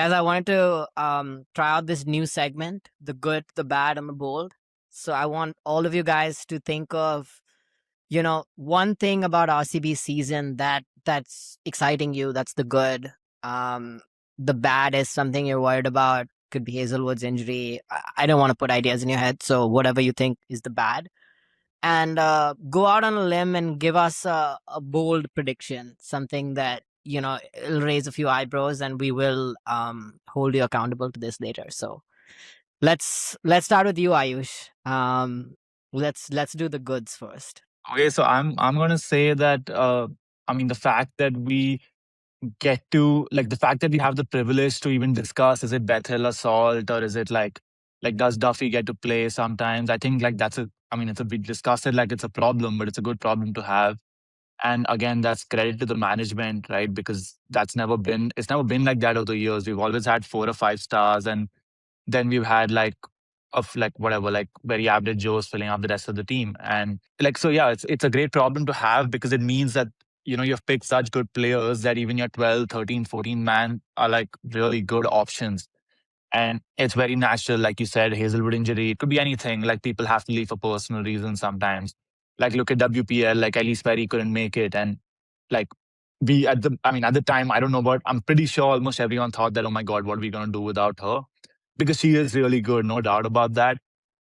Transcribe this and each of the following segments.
Guys, I wanted to try out this new segment, the good, the bad, and the bold. So I want all of you guys to think of, one thing about RCB season that's exciting you. That's the good. Um, the bad is something you're worried about. Could be Hazelwood's injury. I don't want to put ideas in your head. So whatever you think is the bad, and go out on a limb and give us a bold prediction, something that it'll raise a few eyebrows, and we will hold you accountable to this later. So let's start with you, Ayush. Let's do the goods first. Okay, so I'm gonna say that I mean the fact that we get to like the fact that we have the privilege to even discuss, is it Bethel assault or is it like does Duffy get to play sometimes? I think like that's a I mean it's a we discuss it like it's a problem, but it's a good problem to have. And again, that's credit to the management, right? Because it's never been like that over the years. We've always had 4 or 5 stars, and then we've had like whatever, like very average Joes filling up the rest of the team. And like so yeah, it's a great problem to have because it means that you've picked such good players that even your 12, 13, 14 man are like really good options. And it's very natural, like you said, Hazelwood injury. It could be anything. Like people have to leave for personal reasons sometimes. Like look at WPL, like Elise Perry couldn't make it. And like at the time, I don't know, but I'm pretty sure almost everyone thought that, oh my God, what are we gonna do without her? Because she is really good, no doubt about that.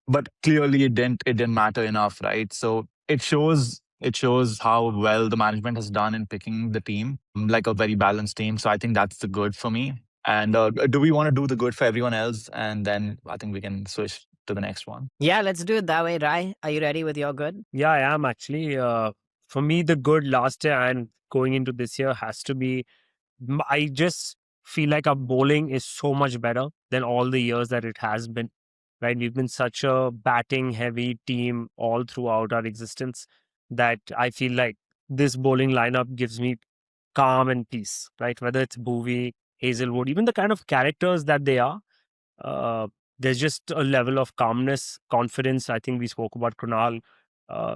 But clearly it didn't matter enough, right? So it shows how well the management has done in picking the team, like a very balanced team. So I think that's the good for me. And do we want to do the good for everyone else? And then I think we can switch to the next one. Yeah, let's do it that way. Rai, are you ready with your good? Yeah, I am actually. For me, the good last year and going into this year has to be. I just feel like our bowling is so much better than all the years that it has been. Right, we've been such a batting heavy team all throughout our existence that I feel like this bowling lineup gives me calm and peace. Right, whether it's Bowie, Hazelwood, even the kind of characters that they are. Uh, there's just a level of calmness, confidence. I think we spoke about Kunal,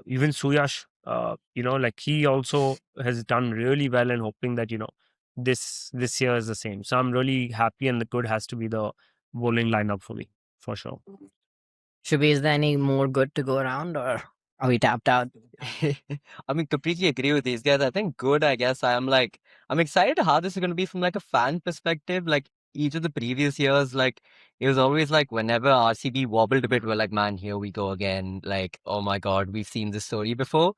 even Suyash. Like he also has done really well, and hoping that this year is the same. So I'm really happy, and the good has to be the bowling lineup for me for sure. Shubi, is there any more good to go around, or are we tapped out? I mean, completely agree with these guys. I think good, I guess. I'm excited how this is going to be from like a fan perspective. Like each of the previous years, like it was always like whenever RCB wobbled a bit, we're like, man, here we go again. Like, oh my God, we've seen this story before.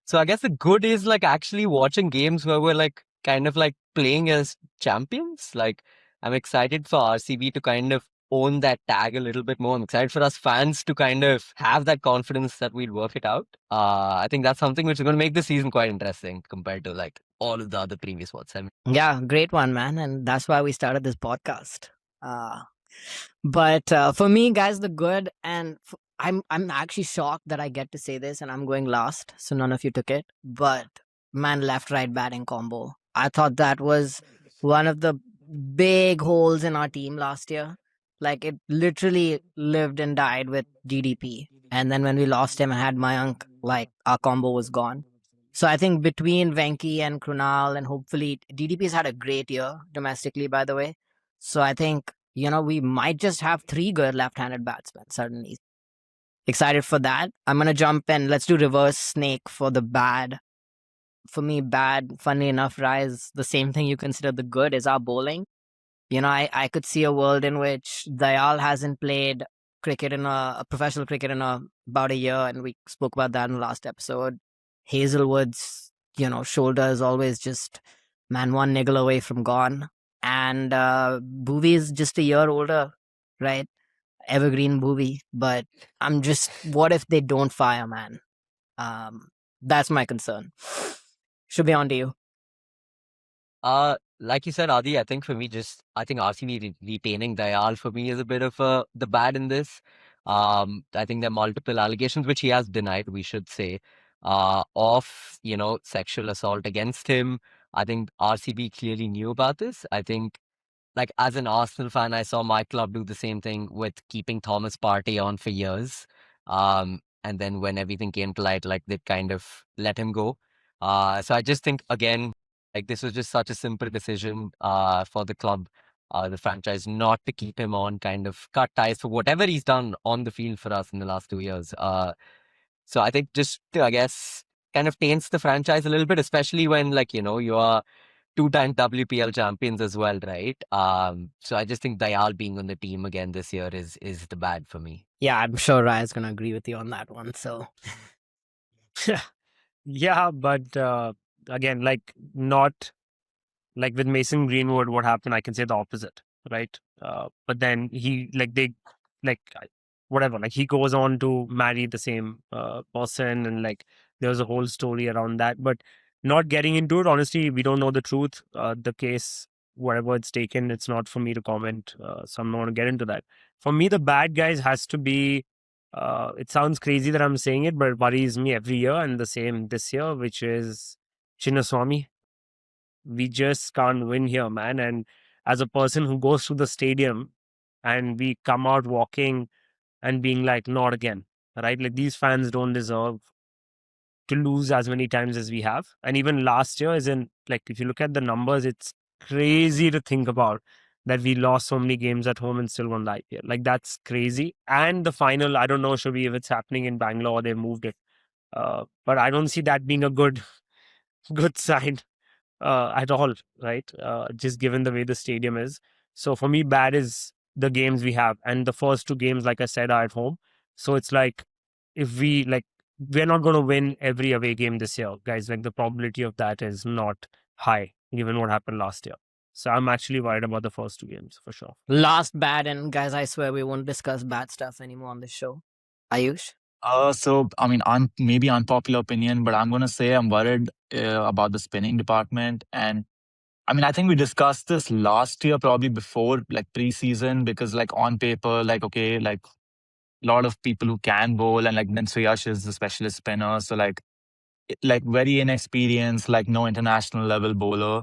So I guess the good is like actually watching games where we're like kind of like playing as champions. Like I'm excited for RCB to kind of own that tag a little bit more. I'm excited for us fans to kind of have that confidence that we'll work it out. I think that's something which is going to make the season quite interesting compared to like all of the other previous ones. I mean, Yeah, great one, man, and that's why we started this podcast. Uh, but for me, guys, the good, and I'm actually shocked that I get to say this, and I'm going last, so none of you took it. But man, left right batting combo. I thought that was one of the big holes in our team last year. Like it literally lived and died with DDP, and then when we lost him and had Mayank, like our combo was gone. So I think between Venki and Krunal, and hopefully DDP's had a great year domestically, by the way. So I think we might just have 3 good left-handed batsmen suddenly. Excited for that. I'm gonna jump in. Let's do reverse snake for the bad. For me, bad, funny enough, Rise, the same thing you consider the good is our bowling. I could see a world in which Dayal hasn't played cricket a professional cricket in about a year, and we spoke about that in the last episode. Hazelwood's, shoulder is always just, man, one niggle away from gone. And Bhuvi is just a year older, right? Evergreen Bhuvi. But what if they don't fire, man? That's my concern. Should be on to you. like you said, Adi, I think for me, I think RCB retaining Dayal for me is a bit of the bad in this. I think there are multiple allegations which he has denied, we should say, of sexual assault against him. I think RCB clearly knew about this. I think, like as an Arsenal fan, I saw my club do the same thing with keeping Thomas Partey on for years. And then when everything came to light, like they kind of let him go. So I just think again, like this was just such a simple decision for the club. the franchise not to keep him on, kind of cut ties for whatever he's done on the field for us in the last 2 years. So I think just, I guess, kind of taints the franchise a little bit, especially when, like, you are two-time WPL champions as well, right? So I just think Dayal being on the team again this year is the bad for me. Yeah, I'm sure Raya's gonna agree with you on that one. So Yeah, but again, like not like with Mason Greenwood, what happened? I can say the opposite, right? But then he like whatever, like he goes on to marry the same person, and like there's a whole story around that. But not getting into it, honestly, we don't know the truth. The case, whatever it's taken, it's not for me to comment. So I'm not going to get into that. For me, the bad guys has to be. It sounds crazy that I'm saying it, but it worries me every year, and the same this year, which is Chinnaswamy. We just can't win here, man. And as a person who goes to the stadium and we come out walking and being like, not again, right? Like these fans don't deserve to lose as many times as we have. And even last year, isn't like if you look at the numbers, it's crazy to think about that we lost so many games at home and still won the IPL. Like that's crazy. And the final, I don't know, Shubi, if it's happening in Bangalore or they moved it. But I don't see that being a good sign at all, right? Just given the way the stadium is. So for me, bad is the games we have. And the first two games, like I said, are at home. So it's like if we're not going to win every away game this year, guys. Like the probability of that is not high, given what happened last year. So I'm actually worried about the first two games for sure. last bad, and guys, I swear we won't discuss bad stuff anymore on this show. Ayush? So I mean, maybe unpopular opinion, but I'm gonna say I'm worried about the spinning department. And I mean, I think we discussed this last year, probably before like preseason, because like on paper, like okay, like a lot of people who can bowl, and like then Suyash is the specialist spinner, so like like very inexperienced, like no international level bowler.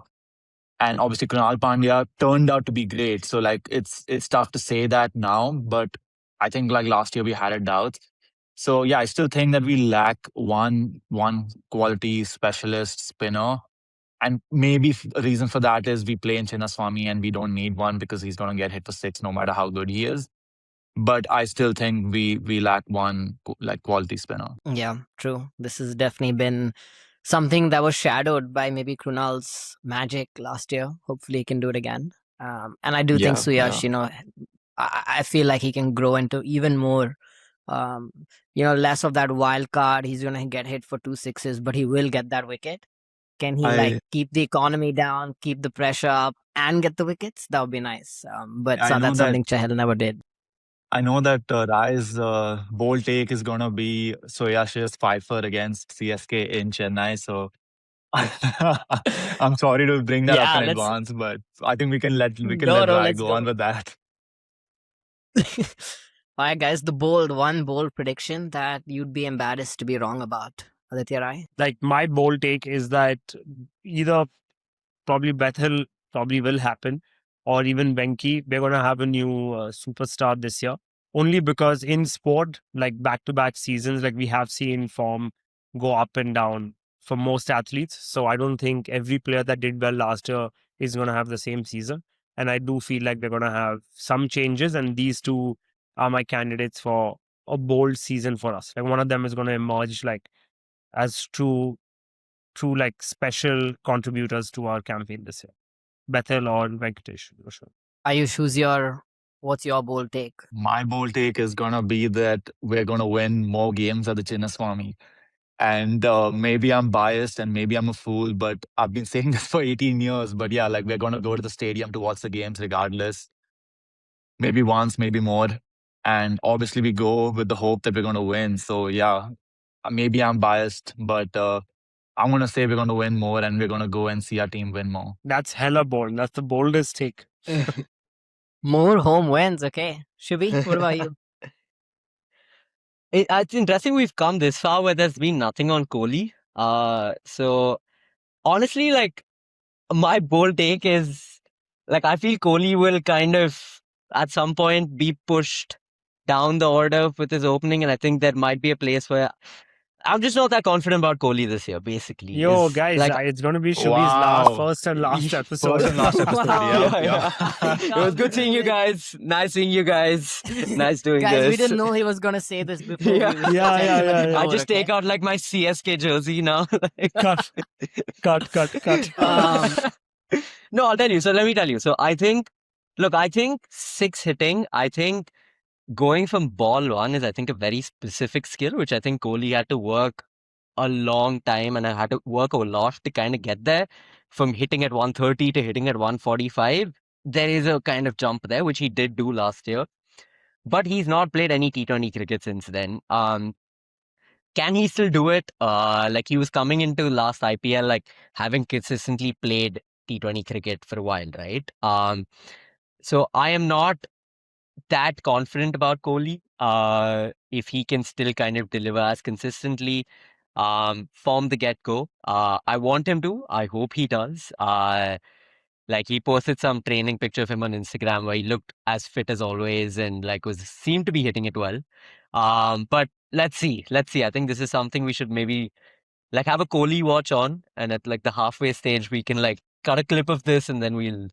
And obviously Kunal Pandya turned out to be great. So like it's tough to say that now, but I think like last year we had a doubt. So yeah, I still think that we lack one quality specialist spinner. And maybe a reason for that is we play in Chinnaswamy and we don't need one because he's going to get hit for six no matter how good he is. But I still think we lack one like quality spinner. Yeah, true. This has definitely been something that was shadowed by maybe Krunal's magic last year. Hopefully, he can do it again. And I do think Yeah, Suyash, I feel like he can grow into even more, less of that wild card. He's going to get hit for two sixes, but he will get that wicket. Can he like I keep the economy down, keep the pressure up, and get the wickets? That would be nice. But I know that's that something Chahal never did. Rai's bold take is gonna be Soyash's fifer against CSK in Chennai. So I'm sorry to bring that up Yeah, in let's. advance, but I think we can No, let no, Rai let's go on go. with that. All right, guys, the one bold prediction that you'd be embarrassed to be wrong about. Aditya Rai? Like my bold take is that either probably Bethel probably will happen, or even Venki. We're going to have a new superstar this year. Only because in sport, like back to back seasons, like we have seen form go up and down for most athletes. So I don't think every player that did well last year is going to have the same season. And I do feel like we're going to have some changes, and these two are my candidates for a bold season for us. Like one of them is going to emerge like as true like special contributors to our campaign this year. Bethel or Venkatesh, for sure. Ayush, what's your bold take? My bold take is gonna be that we're gonna win more games at the Chinnaswamy. And maybe I'm biased and maybe I'm a fool, but I've been saying this for 18 years. But yeah, like we're gonna go to the stadium to watch the games regardless. Maybe once, maybe more. And obviously we go with the hope that we're gonna win. So yeah, maybe I'm biased, but I'm gonna say we're gonna win more and we're gonna go and see our team win more. That's hella bold. That's the boldest take. More home wins, okay. Shubi, what about you? It's interesting we've come this far where there's been nothing on Kohli. So honestly, like my bold take is like I feel Kohli will kind of at some point be pushed down the order with his opening, and I think there might be a place where I'm just not that confident about Kohli this year, basically. Yo, Is, guys, like, it's going to be Shubi's last, Wow. first and last episode. First and last episode. Wow. Yeah. It was good seeing you guys. Nice seeing you guys. Nice doing Guys, this. we didn't know he was gonna say this before. Yeah. We Yeah, checked yeah, him at yeah, the yeah. I door, just take okay? out like my CSK jersey now. Cut. No, I'll tell you. So let me tell you. So I think six hitting, I think going from ball one is, I think, a very specific skill, which I think Kohli had to work a long time and I had to work a lot to kind of get there. From hitting at 130 to hitting at 145, there is a kind of jump there, which he did do last year. But he's not played any T20 cricket since then. Can he still do it? Like he was coming into last IPL, like having consistently played T20 cricket for a while, right? So I am not that confident about Kohli. If he can still kind of deliver as consistently from the get-go. I want him to. I hope he does. Like he posted some training picture of him on Instagram where he looked as fit as always and like seemed to be hitting it well. But let's see. I think this is something we should maybe like have a Kohli watch on, and at like the halfway stage we can like cut a clip of this and then we'll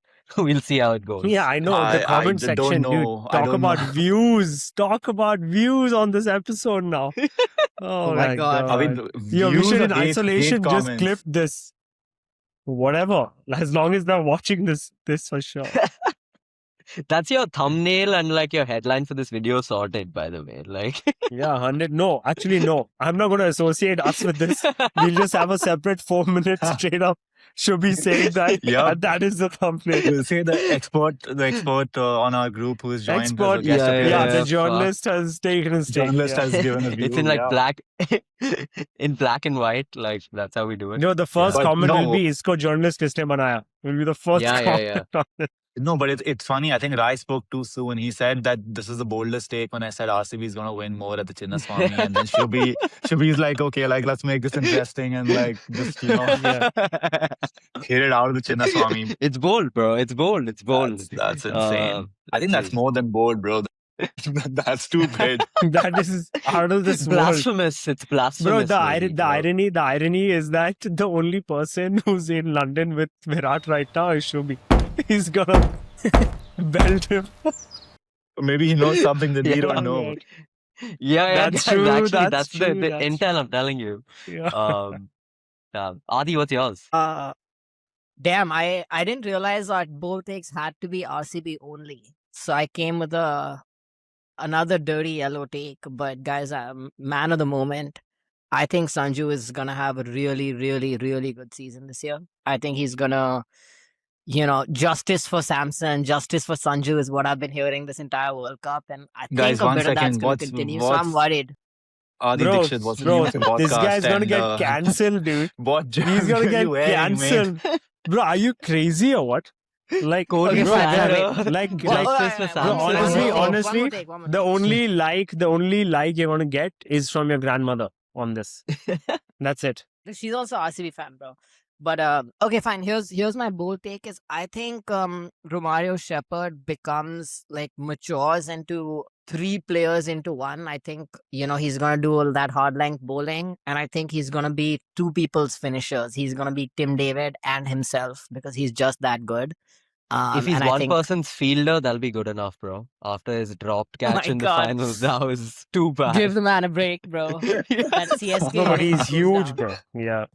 see how it goes. Yeah, I know. The I comment don't section, know. dude. I Talk don't about know. views. Talk about views on this episode now. Oh, my my God. God. I mean, Yo, we views should or in hate isolation just comments. clip this. Whatever. As long as they're watching this for sure. That's your thumbnail and like your headline for this video sorted, by the way. Like, Yeah, 100. No, actually, no. I'm not going to associate us with this. We'll just have a separate 4 minutes straight up. Should be saying that. Yeah. And that is the thumbnail. We'll say the expert on our group who's joined as Expert. a guest Yeah, appearance. Yeah, the fuck. journalist has taken his take. Journalist Yeah. has given a view. it's in like yeah. black, in black and white. Like that's how we do it. No, the first But comment will no. be isko journalist kisne banaya. Will be the first Yeah, comment yeah. on it. No, but it's funny. I think Rai spoke too soon. He said that this is the boldest take when I said RCB is going to win more at the Chinnaswamy. And then Shubi's like, okay, like let's make this interesting and like just, Yeah. hit it out of the Chinnaswamy. It's bold, bro. It's bold. That's insane. I think let's that's see. more than bold, bro. That's stupid. That is out of this It's world. blasphemous. It's blasphemous. Bro, really, bro. the irony is that the only person who's in London with Virat right now is Shubi. He's gonna belt him. Maybe he knows something that we Yeah. don't know. Yeah, That's guys, true, Actually, that's that's true, the that's intel. I'm telling you. Yeah. Adi, what's yours? Damn, I didn't realize that both takes had to be RCB only. So I came with another dirty yellow take. But guys, man of the moment. I think Sanju is gonna have a really, really, really good season this year. I think he's gonna, justice for Samson, justice for Sanju is what I've been hearing this entire World Cup, and I think Guys, a one bit of that's second. gonna What's- continue. So I'm worried. Adi Bro, Dixit, what's the name of your podcast? this guy's gonna and, get cancelled, dude. What He's jazz gonna are get you wearing, mate? cancelled. Bro, are you crazy or what? Like, Kohli bro, fan, like, bro. like, Well, like, Justice for bro, Samson. honestly, One more the take. only like you're gonna get is from your grandmother on this. That's it. She's also RCB fan, bro. But okay, fine. Here's my bold take is I think Romario Shepherd becomes like matures into 3 players into one. I think he's gonna do all that hard length bowling, and I think he's gonna be 2 people's finishers. He's gonna be Tim David and himself because he's just that good. If he's and I one think, person's fielder, that'll be good enough, bro. After his dropped Oh catch my in the God. finals, that was too bad. give the man a break, bro. That CSK. No, but hit he's goes huge, down. bro. Yeah.